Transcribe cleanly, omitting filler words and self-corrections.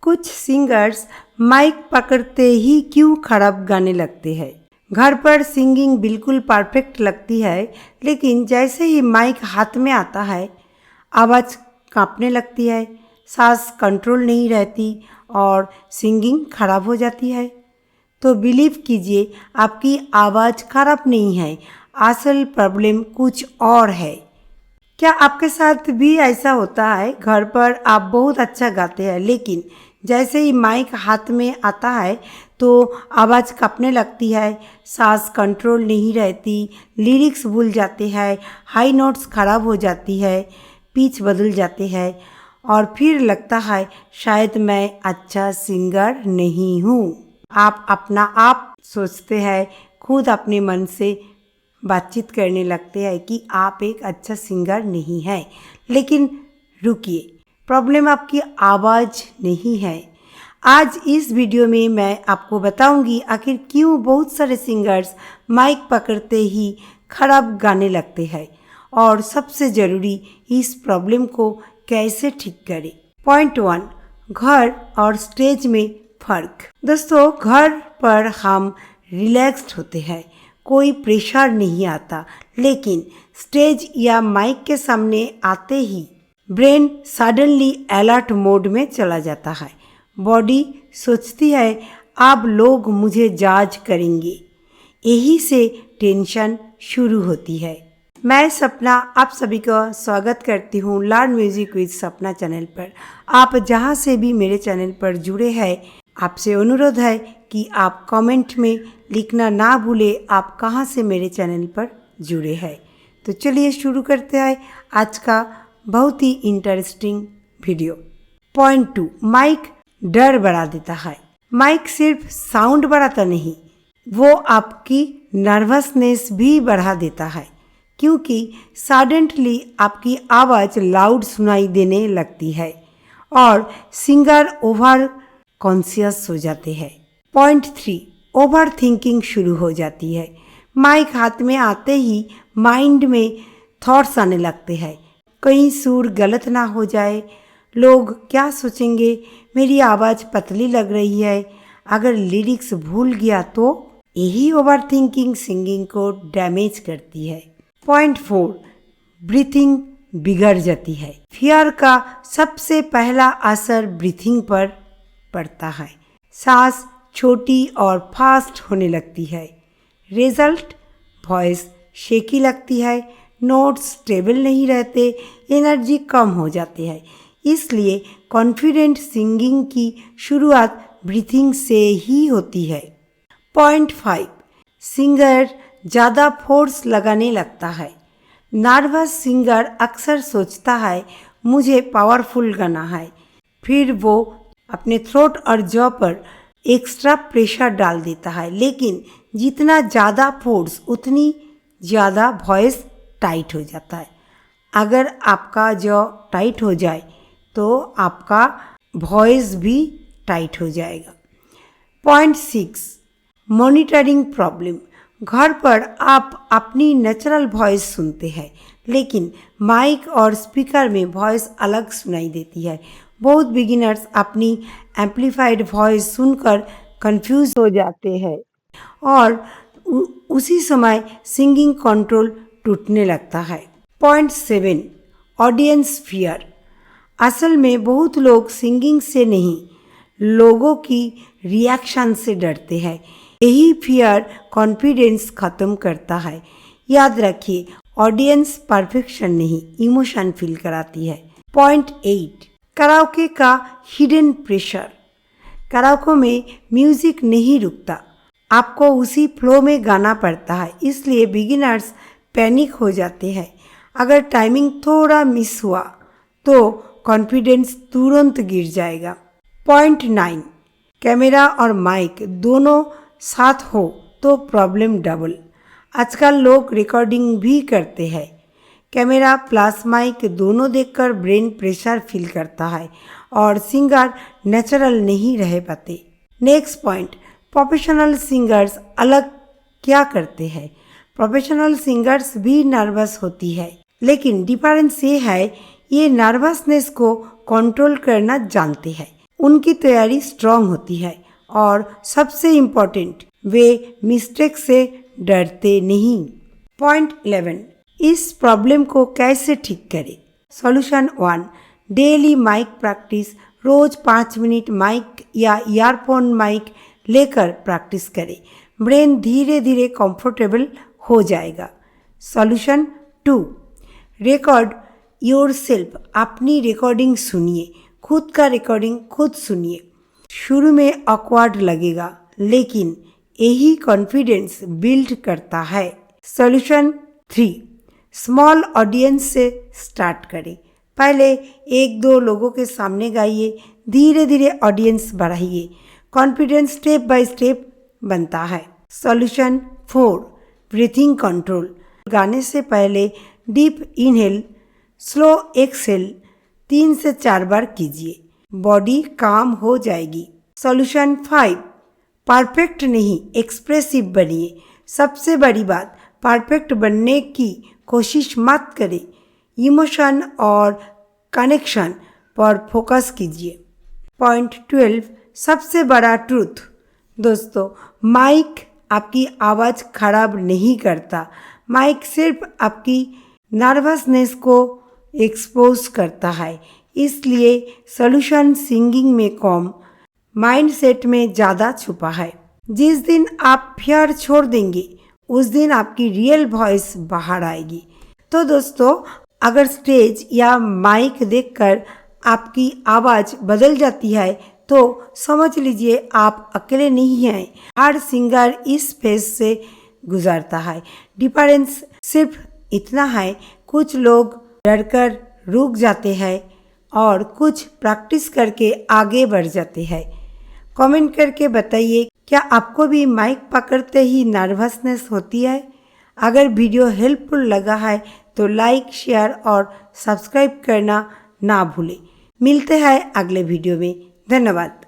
कुछ singers mic पकड़ते ही क्यों खराब गाने लगते हैं। घर पर सिंगिंग बिल्कुल परफेक्ट लगती है, लेकिन जैसे ही माइक हाथ में आता है आवाज़ कांपने लगती है, सांस कंट्रोल नहीं रहती और सिंगिंग खराब हो जाती है। तो बिलीव कीजिए, आपकी आवाज़ खराब नहीं है, असल प्रॉब्लम कुछ और है। क्या आपके साथ भी ऐसा होता है? घर पर आप बहुत अच्छा गाते हैं, लेकिन जैसे ही माइक हाथ में आता है तो आवाज़ कांपने लगती है, सांस कंट्रोल नहीं रहती, लिरिक्स भूल जाते हैं, हाई नोट्स खराब हो जाती है, पिच बदल जाते हैं और फिर लगता है शायद मैं अच्छा सिंगर नहीं हूँ। आप अपना आप सोचते हैं, खुद अपने मन से बातचीत करने लगते हैं कि आप एक अच्छा सिंगर नहीं हैं। लेकिन रुकिए, प्रॉब्लम आपकी आवाज़ नहीं है। आज इस वीडियो में मैं आपको बताऊंगी आखिर क्यों बहुत सारे सिंगर्स माइक पकड़ते ही खराब गाने लगते हैं और सबसे ज़रूरी इस प्रॉब्लम को कैसे ठीक करें। पॉइंट 1, घर और स्टेज में फ़र्क। दोस्तों, घर पर हम रिलैक्स्ड होते हैं, कोई प्रेशर नहीं आता, लेकिन स्टेज या माइक के सामने आते ही ब्रेन सडनली अलर्ट मोड में चला जाता है। बॉडी सोचती है अब लोग मुझे जज करेंगे, यही से टेंशन शुरू होती है। मैं सपना आप सभी का स्वागत करती हूँ लर्न म्यूजिक विद सपना चैनल पर। आप जहाँ से भी मेरे चैनल पर जुड़े हैं, आपसे अनुरोध है कि आप कमेंट में लिखना ना भूलें आप कहाँ से मेरे चैनल पर जुड़े हैं। तो चलिए शुरू करते हैं आज का बहुत ही इंटरेस्टिंग वीडियो। पॉइंट 2, माइक डर बढ़ा देता है। माइक सिर्फ साउंड बढ़ाता नहीं, वो आपकी नर्वसनेस भी बढ़ा देता है, क्योंकि सडनली आपकी आवाज़ लाउड सुनाई देने लगती है और सिंगर ओवर कॉन्शियस हो जाते हैं। पॉइंट 3, ओवर थिंकिंग शुरू हो जाती है। माइक हाथ में आते ही माइंड में थॉट्स आने लगते हैं, कहीं सुर गलत ना हो जाए, लोग क्या सोचेंगे, मेरी आवाज़ पतली लग रही है, अगर लिरिक्स भूल गया तो। यही ओवर थिंकिंग सिंगिंग को डैमेज करती है। पॉइंट 4, ब्रीथिंग बिगड़ जाती है। फियर का सबसे पहला असर ब्रीथिंग पर पड़ता है। सांस छोटी और फास्ट होने लगती है। रिजल्ट, वॉइस शेकी लगती है, नोट्स स्टेबल नहीं रहते, एनर्जी कम हो जाती है। इसलिए कॉन्फिडेंट सिंगिंग की शुरुआत ब्रीथिंग से ही होती है। पॉइंट 5, सिंगर ज़्यादा फोर्स लगाने लगता है। नर्वस सिंगर अक्सर सोचता है मुझे पावरफुल गाना है, फिर वो अपने थ्रोट और जॉ पर एक्स्ट्रा प्रेशर डाल देता है, लेकिन जितना ज़्यादा फोर्स उतनी ज़्यादा वॉइस टाइट हो जाता है। अगर आपका जॉ टाइट हो जाए तो आपका वॉइस भी टाइट हो जाएगा। Point 6, monitoring problem. घर पर आप अपनी नेचुरल वॉइस सुनते हैं, लेकिन माइक और स्पीकर में वॉइस अलग सुनाई देती है। बहुत बिगिनर्स अपनी एम्पलीफाइड वॉइस सुनकर कंफ्यूज हो जाते हैं और उसी समय सिंगिंग कंट्रोल टूटने लगता है। Point 7, audience fear. असल में बहुत लोग सिंगिंग से नहीं, लोगों की रिएक्शन से डरते हैं। यही फियर कॉन्फिडेंस खत्म करता है। याद रखिए, ऑडियंस परफेक्शन नहीं, इमोशन फील कराती है। पॉइंट 8, कराओके का हिडन प्रेशर। कराओके में म्यूजिक नहीं रुकता, आपको उसी फ्लो में गाना पड़ता है, इसलिए बिगिनर्स पैनिक हो जाते हैं। अगर टाइमिंग थोड़ा मिस हुआ तो कॉन्फिडेंस तुरंत गिर जाएगा। पॉइंट 9, कैमरा और माइक दोनों साथ हो तो प्रॉब्लम डबल। आजकल लोग रिकॉर्डिंग भी करते हैं, कैमरा प्लस माइक दोनों देखकर ब्रेन प्रेशर फील करता है और सिंगर नेचुरल नहीं रह पाते। नेक्स्ट पॉइंट, प्रोफेशनल सिंगर्स अलग क्या करते हैं। प्रोफेशनल सिंगर्स भी नर्वस होती है, लेकिन डिफरेंस ये है ये नर्वसनेस को कंट्रोल करना जानते हैं। उनकी तैयारी स्ट्रांग होती है और सबसे इम्पोर्टेंट वे मिस्टेक से डरते नहीं। पॉइंट 11, इस प्रॉब्लम को कैसे ठीक करें। Solution 1, daily mic practice. रोज 5 मिनट माइक या ईयरफोन माइक लेकर प्रैक्टिस करें। ब्रेन धीरे धीरे कंफर्टेबल हो जाएगा। Solution 2, record yourself. अपनी रिकॉर्डिंग सुनिए, खुद का रिकॉर्डिंग खुद सुनिए। शुरू में ऑकवर्ड लगेगा लेकिन यही कॉन्फिडेंस बिल्ड करता है। सॉल्यूशन 3, स्मॉल ऑडियंस से स्टार्ट करें। पहले 1-2 लोगों के सामने गाइए, धीरे धीरे ऑडियंस बढ़ाइए। कॉन्फिडेंस स्टेप बाय स्टेप बनता है। Solution 4, breathing control. गाने से पहले डीप इनहेल, स्लो एक्सहेल 3 से 4 बार कीजिए, बॉडी काम हो जाएगी। सॉल्यूशन 5, परफेक्ट नहीं एक्सप्रेसिव बनिए। सबसे बड़ी बात, परफेक्ट बनने की कोशिश मत करें। इमोशन और कनेक्शन पर फोकस कीजिए। पॉइंट 12, सबसे बड़ा ट्रूथ। दोस्तों, माइक आपकी आवाज़ खराब नहीं करता। माइक सिर्फ आपकी नर्वसनेस को एक्सपोज करता है। इसलिए सॉल्यूशन सिंगिंग में कम, माइंडसेट में ज़्यादा छुपा है। जिस दिन आप फियर छोड़ देंगे उस दिन आपकी रियल वॉइस बाहर आएगी। तो दोस्तों, अगर स्टेज या माइक देखकर आपकी आवाज़ बदल जाती है तो समझ लीजिए आप अकेले नहीं हैं। हर सिंगर इस फेज से गुजरता है। डिफरेंस सिर्फ इतना है, कुछ लोग डरकर रुक जाते हैं और कुछ प्रैक्टिस करके आगे बढ़ जाते हैं। कमेंट करके बताइए, क्या आपको भी माइक पकड़ते ही नर्वसनेस होती है? अगर वीडियो हेल्पफुल लगा है तो लाइक, शेयर और सब्सक्राइब करना ना भूलें। मिलते हैं अगले वीडियो में। धन्यवाद।